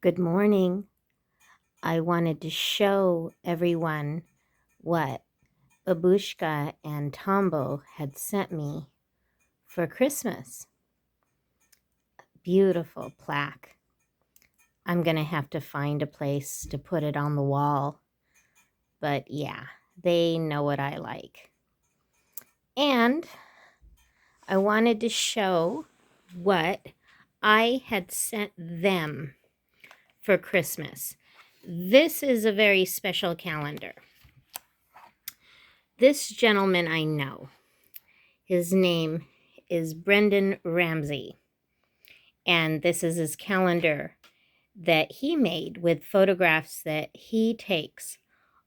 Good morning. I wanted to show everyone what Babushka and Tombo had sent me for Christmas. Beautiful plaque. I'm going to have to find a place to put it on the wall. But yeah, they know what I like. And I wanted to show what I had sent them for Christmas. This is a very special calendar. This gentleman I know, his name is Brendan Ramsey, and this is his calendar that he made with photographs that he takes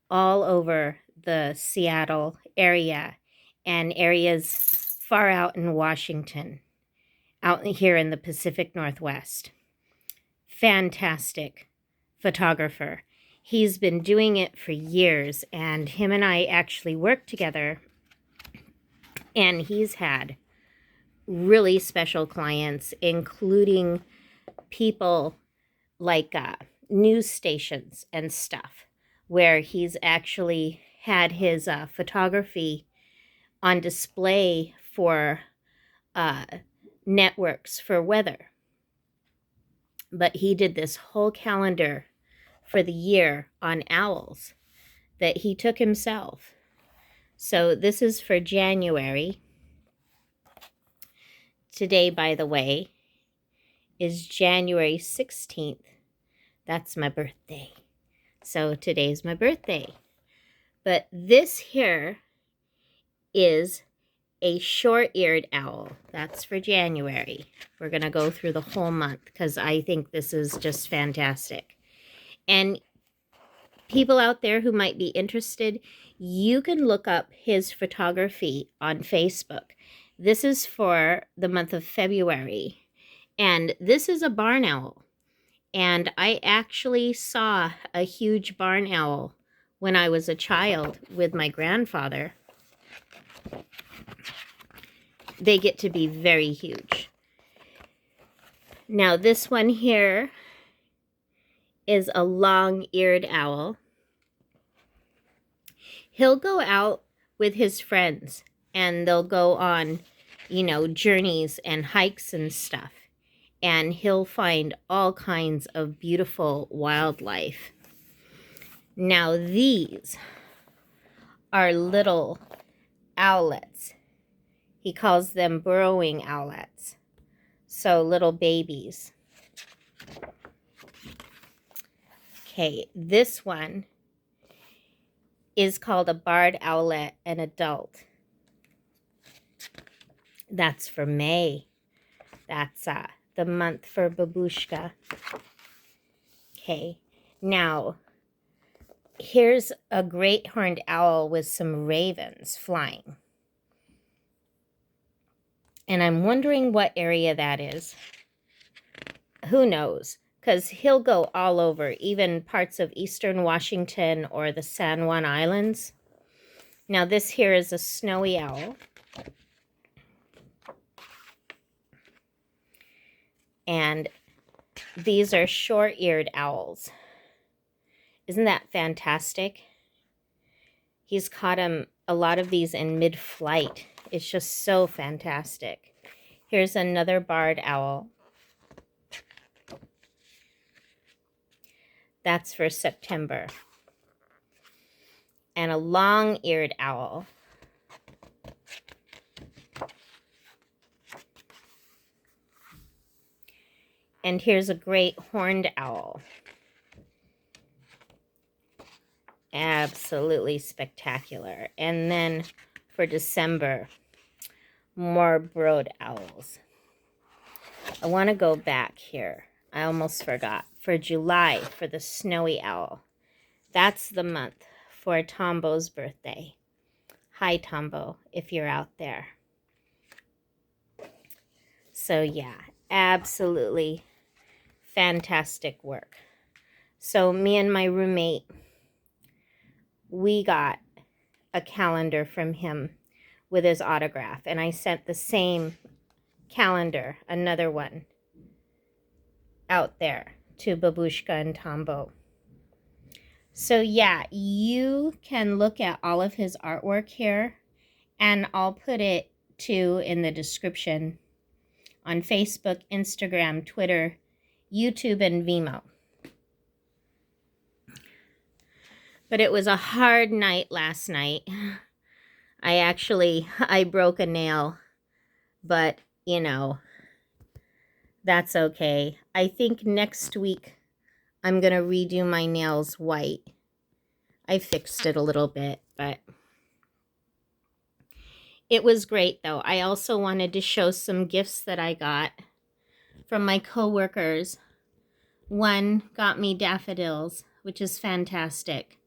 all over the Seattle area and areas far out in Washington, out here in the Pacific Northwest. Fantastic photographer. He's been doing it for years, and him and I actually worked together, and he's had really special clients, including people like news stations and stuff, where he's actually had his photography on display for networks for weather. But he did this whole calendar for the year on owls that he took himself. So this is for January. Today, by the way, is January 16th. That's my birthday. So today's my birthday. But this here is a short-eared owl. That's for January. We're going to go through the whole month because I think this is just fantastic. And people out there who might be interested, you can look up his photography on Facebook. This is for the month of February. And this is a barn owl. And I actually saw a huge barn owl when I was a child with my grandfather. They get to be very huge. Now this one here is a long-eared owl. He'll go out with his friends and they'll go on, journeys and hikes and stuff. And he'll find all kinds of beautiful wildlife. Now these are little owlets. He calls them burrowing owlets. So little babies. Okay, this one is called a barred owlet, an adult. That's for May. That's the month for Babushka. Okay, now here's a great horned owl with some ravens flying. And I'm wondering what area that is. Who knows? Because he'll go all over, even parts of eastern Washington or the San Juan Islands. Now this here is a snowy owl. And these are short-eared owls. Isn't that fantastic? He's caught a lot of these in mid-flight. It's just so fantastic. Here's another barred owl. That's for September. And a long-eared owl. And here's a great horned owl. Absolutely spectacular. And then for December, more brood owls. I want to go back here. I almost forgot. For July, for the snowy owl. That's the month for Tombo's birthday. Hi, Tombo, if you're out there. So yeah, absolutely fantastic work. So me and my roommate, we got a calendar from him with his autograph. And I sent the same calendar, another one, out there. to Babushka and Tombo. So yeah, you can look at all of his artwork here, and I'll put it too in the description on Facebook, Instagram, Twitter, YouTube, and Vimeo. But it was a hard night last night. I broke a nail, but you know, that's okay. I think next week I'm gonna redo my nails white. I fixed it a little bit, but it was great though. I also wanted to show some gifts that I got from my coworkers. One got me daffodils, which is fantastic.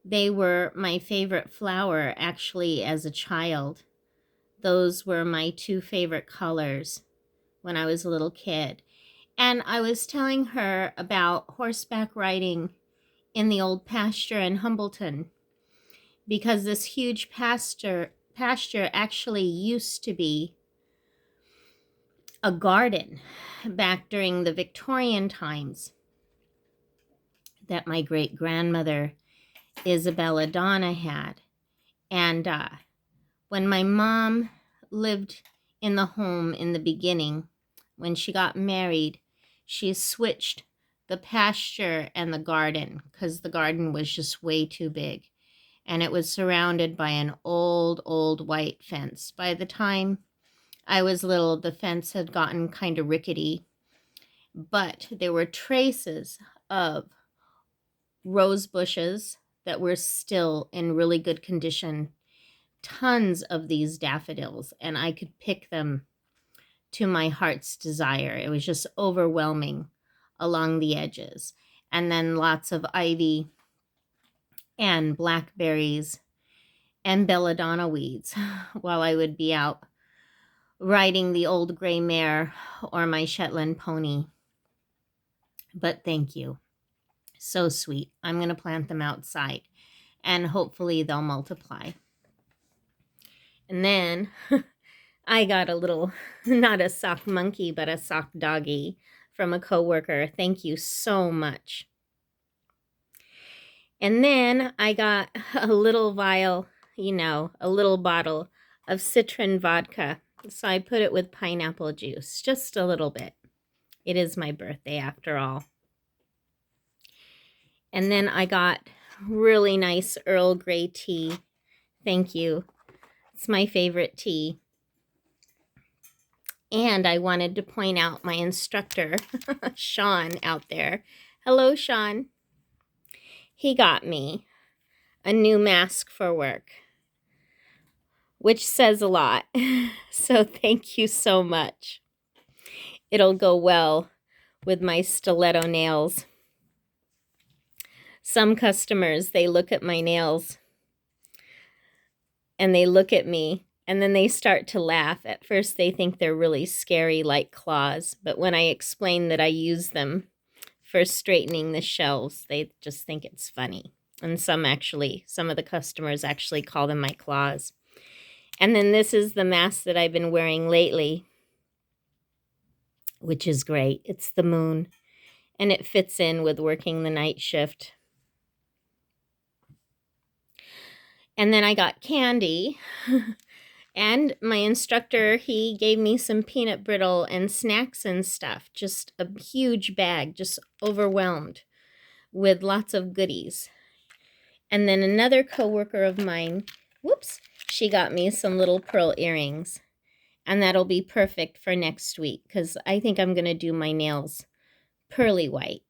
They were my favorite flower actually as a child. Those were my two favorite colors when I was a little kid. And I was telling her about horseback riding in the old pasture in Humbleton, because this huge pasture actually used to be a garden back during the Victorian times that my great-grandmother Isabella Donna had. And when my mom lived in the home in the beginning, when she got married, she switched the pasture and the garden because the garden was just way too big. And it was surrounded by an old white fence. By the time I was little, the fence had gotten kind of rickety, but there were traces of rose bushes that were still in really good condition, tons of these daffodils, and I could pick them to my heart's desire. It was just overwhelming along the edges. And then lots of ivy and blackberries and belladonna weeds while I would be out riding the old gray mare or my Shetland pony. But thank you. So sweet. I'm going to plant them outside and hopefully they'll multiply. And then I got a little, not a sock monkey, but a sock doggy from a coworker. Thank you so much. And then I got a little vial, a little bottle of citron vodka. So I put it with pineapple juice, just a little bit. It is my birthday after all. And then I got really nice Earl Grey tea. Thank you. It's my favorite tea. And I wanted to point out my instructor, Sean, out there. Hello, Sean. He got me a new mask for work, which says a lot. So thank you so much. It'll go well with my stiletto nails. Some customers, they look at my nails and they look at me and then they start to laugh. At first they think they're really scary like claws, but when I explain that I use them for straightening the shelves, they just think it's funny. And some of the customers actually call them my claws. And then this is the mask that I've been wearing lately, which is great. It's the moon, and it fits in with working the night shift. And then I got candy, and my instructor, he gave me some peanut brittle and snacks and stuff. Just a huge bag, just overwhelmed with lots of goodies. And then another coworker of mine, she got me some little pearl earrings. And that'll be perfect for next week because I think I'm going to do my nails pearly white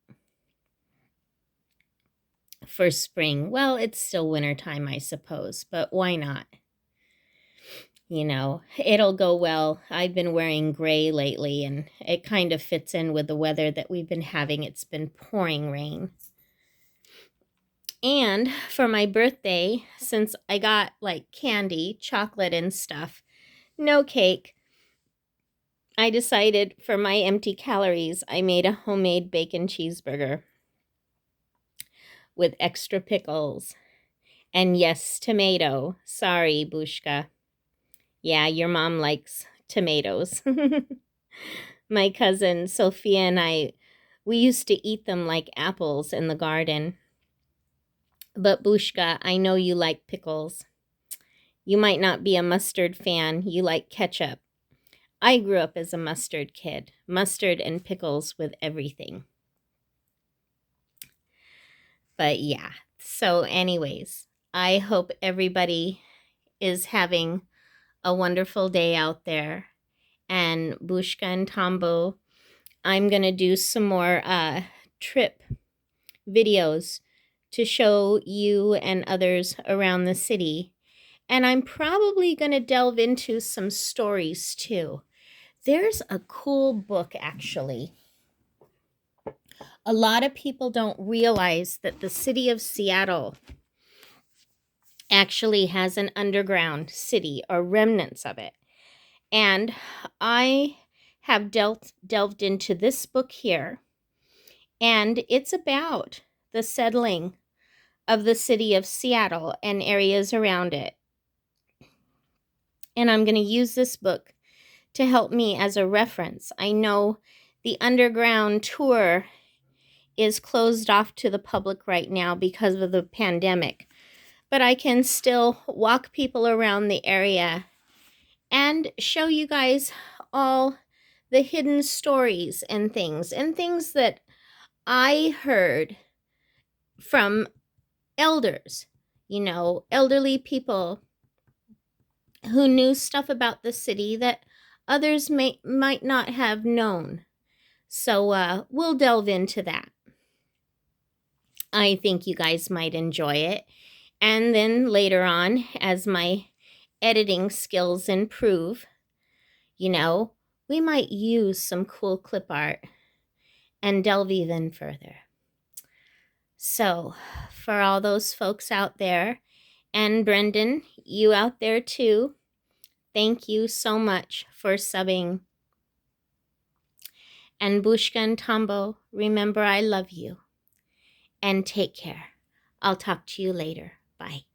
for spring. Well, it's still wintertime, I suppose, but why not? It'll go well. I've been wearing gray lately, and it kind of fits in with the weather that we've been having. It's been pouring rain. And for my birthday, since I got like candy, chocolate and stuff, no cake, I decided for my empty calories, I made a homemade bacon cheeseburger with extra pickles. And yes, tomato. Sorry, Bushka. Yeah, your mom likes tomatoes. My cousin Sophia and I We used to eat them like apples in the garden. But Bushka, I know you like pickles. You might not be a mustard fan. You like ketchup. I grew up as a mustard kid. Mustard and pickles with everything. But yeah. So anyways, I hope everybody is having a wonderful day out there. And Bushka and Tombo, I'm going to do some more trip videos to show you and others around the city. And I'm probably going to delve into some stories too. There's a cool book, actually. A lot of people don't realize that the city of Seattle actually has an underground city or remnants of it. And I have delved into this book here, and it's about the settling of the city of Seattle and areas around it. And I'm going to use this book to help me as a reference. I know the underground tour is closed off to the public right now because of the pandemic, but I can still walk people around the area and show you guys all the hidden stories and things that I heard from elders, elderly people who knew stuff about the city that others might not have known. So we'll delve into that. I think you guys might enjoy it. And then later on, as my editing skills improve, we might use some cool clip art and delve even further. So, for all those folks out there, and Brendan, you out there too, thank you so much for subbing. And Bushka and Tombo, remember I love you. And take care. I'll talk to you later. Bye.